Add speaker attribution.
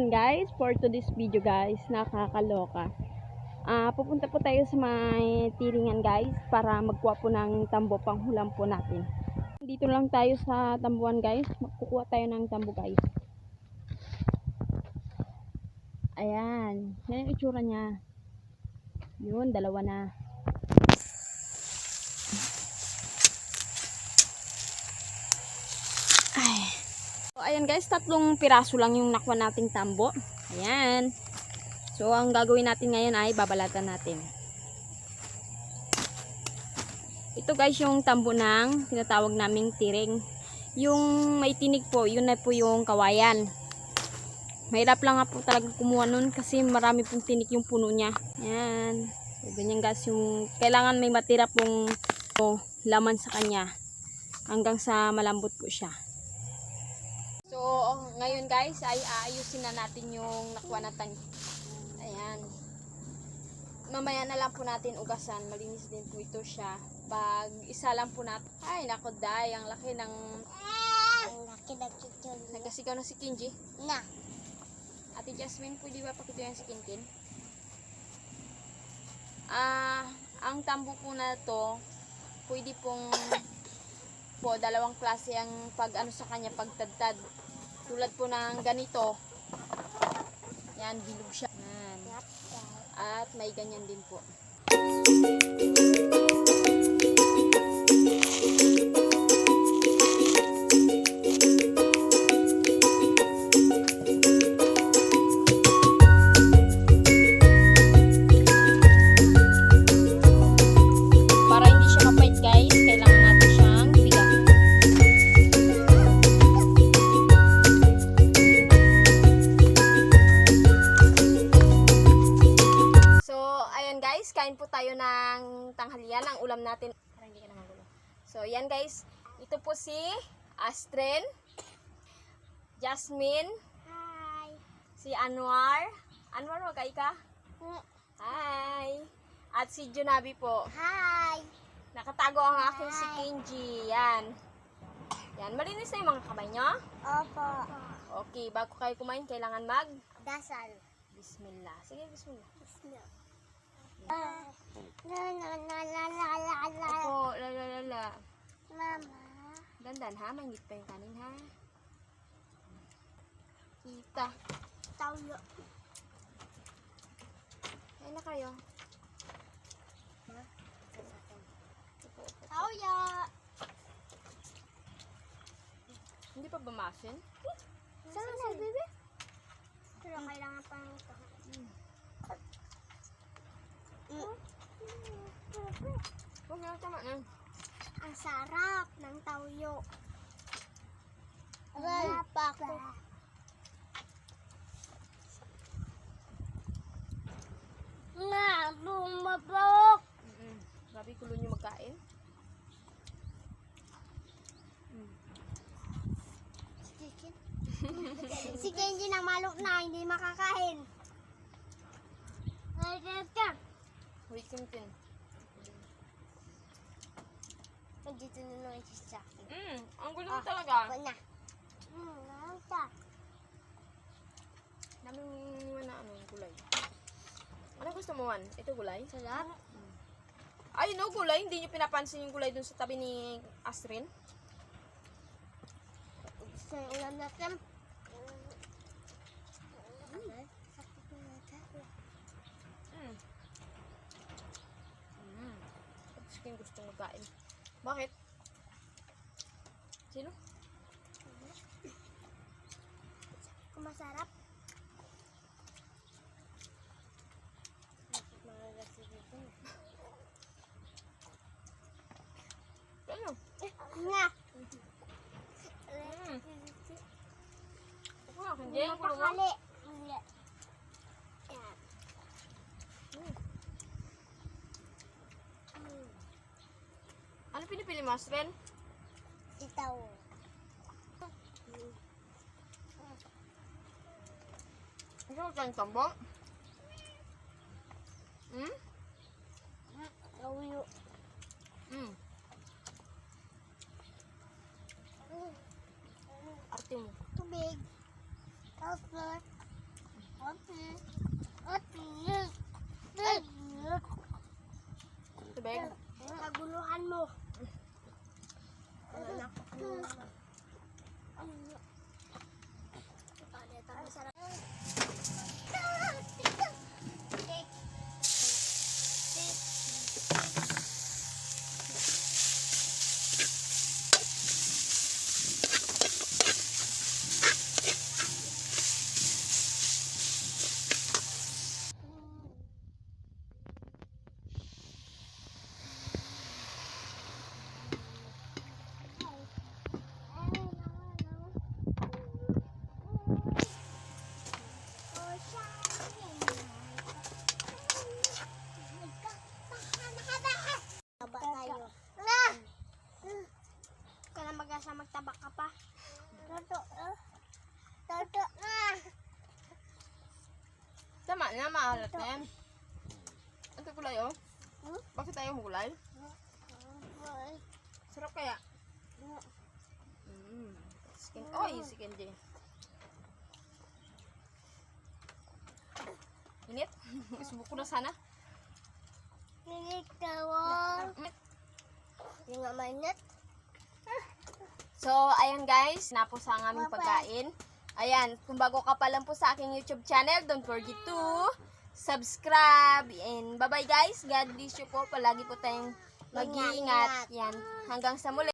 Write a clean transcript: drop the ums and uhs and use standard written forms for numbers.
Speaker 1: ayan guys, for today's video guys, nakakaloka. Pupunta po tayo sa may tiringan guys para magkuha po ng tambo pang hulam po natin. Dito lang tayo sa tambuan guys, magkukuha tayo ng tambo guys. Ayan, yan yung itsura niya. Yun, dalawa na. Ayan guys, 3 piraso lang yung nakuha nating tambo. Ayan. So, ang gagawin natin ngayon ay babalatan natin. Ito guys yung tambo ng tinatawag naming tiring. Yung may tinig po, yun na po yung kawayan. Mahirap lang nga po talaga kumuha nun kasi marami pong tinig yung puno niya. Ayan. So, ganyan guys yung kailangan may matira pong laman sa kanya hanggang sa malambot po siya. So, ngayon guys, ay aayusin na natin yung nakuha natin. Ayan. Mamaya na lang po natin ugasan. Malinis din po ito siya. Pag isa lang po natin. Ay, nako day. Ang laki ng...
Speaker 2: Ang laki ng kitchen.
Speaker 1: Nagkasigaw na si Kinji.
Speaker 2: Na.
Speaker 1: Ate Jasmine, pwede ba pakita yan si Kinkin? Ang tambo po na to, pwede pong dalawang klase ang pag ano sa kanya, pagtadtad. Tulad po ng ganito. Yan, bilog siya. Yan. At may ganyan din po. Para hindi siya mapait guys, kailangan natin siyang bigang. Kain po tayo ng tanghalian. Ang ulam natin, parang hindi ka naman gulo. So, yan guys. Ito po si Astren, Jasmine,
Speaker 2: Hi.
Speaker 1: si Anwar. Anwar, wag ka? Hi. At si Junabi po.
Speaker 2: Hi.
Speaker 1: Nakatago ang aking si Kinji. Yan. Yan. Malinis na yung mga kamay nyo?
Speaker 2: Opo.
Speaker 1: Okay. Bago kayo kumain, kailangan
Speaker 2: Dasal.
Speaker 1: Bismillah. Sige, bismillah.
Speaker 2: Bismillah. La la la la la la la.
Speaker 1: Opo, lalalala.
Speaker 2: Mama.
Speaker 1: Dandan ha, mangit pa yung kanin ha. Kita.
Speaker 2: Tawyo.
Speaker 1: Kain na kayo.
Speaker 2: Tawyo.
Speaker 1: Hindi pa bamasin?
Speaker 2: Saan na, bebe? Pero kailangan pang ito.
Speaker 1: Huwag na, tama na.
Speaker 2: Ang sarap ng tawyo. Sarap ako. Nga, bumabok.
Speaker 1: Grabe kulo nyo magkain.
Speaker 2: Si Kenji na malok na, hindi makakain.
Speaker 1: Uy, Kintin.
Speaker 2: Nandito na naman siya sa akin.
Speaker 1: Ang gulo mo talaga.
Speaker 2: Ako na. Nanta.
Speaker 1: Daming iniwan na yung gulay. Ano gusto mo, Wan? Ito gulay?
Speaker 2: Sarap.
Speaker 1: Ay, no, gulay. Hindi nyo pinapansin yung gulay dun sa tabi ni Astrin.
Speaker 2: Gusto yung ulam natin.
Speaker 1: Yung gustong magkain. Bakit? Sino?
Speaker 2: Kung masarap.
Speaker 1: Ano?
Speaker 2: Nga.
Speaker 1: Ako nga, hindi. Ang kulo nga.
Speaker 2: Mapakali.
Speaker 1: Ano pinipili mo, Astrin?
Speaker 2: Itaw.
Speaker 1: Ano ka tayong tambo?
Speaker 2: Tawyo.
Speaker 1: Arte mo.
Speaker 2: Tubig. Tapos
Speaker 3: Tubig.
Speaker 2: Kaguluhan mo.
Speaker 3: Wala na.
Speaker 2: Taba tayo. Kaya mag-asa magtaba ka pa. Toto. Toto na.
Speaker 3: Tama na, maalat na yan. Ito gulay, oh. Bakit tayo gulay? Sarap kaya? Skin. Oy, si Kenji. Init? Isubok ko na sana.
Speaker 2: Kinig tawon. Yung nga mainit.
Speaker 3: So, ayan guys, napos ang aming pagkain. Ayan, kung bago ka pa lang po sa aking YouTube channel, don't forget to subscribe. And bye-bye guys. God bless you po. Palagi po tayong mag-iingat. Yan. Hanggang sa muli.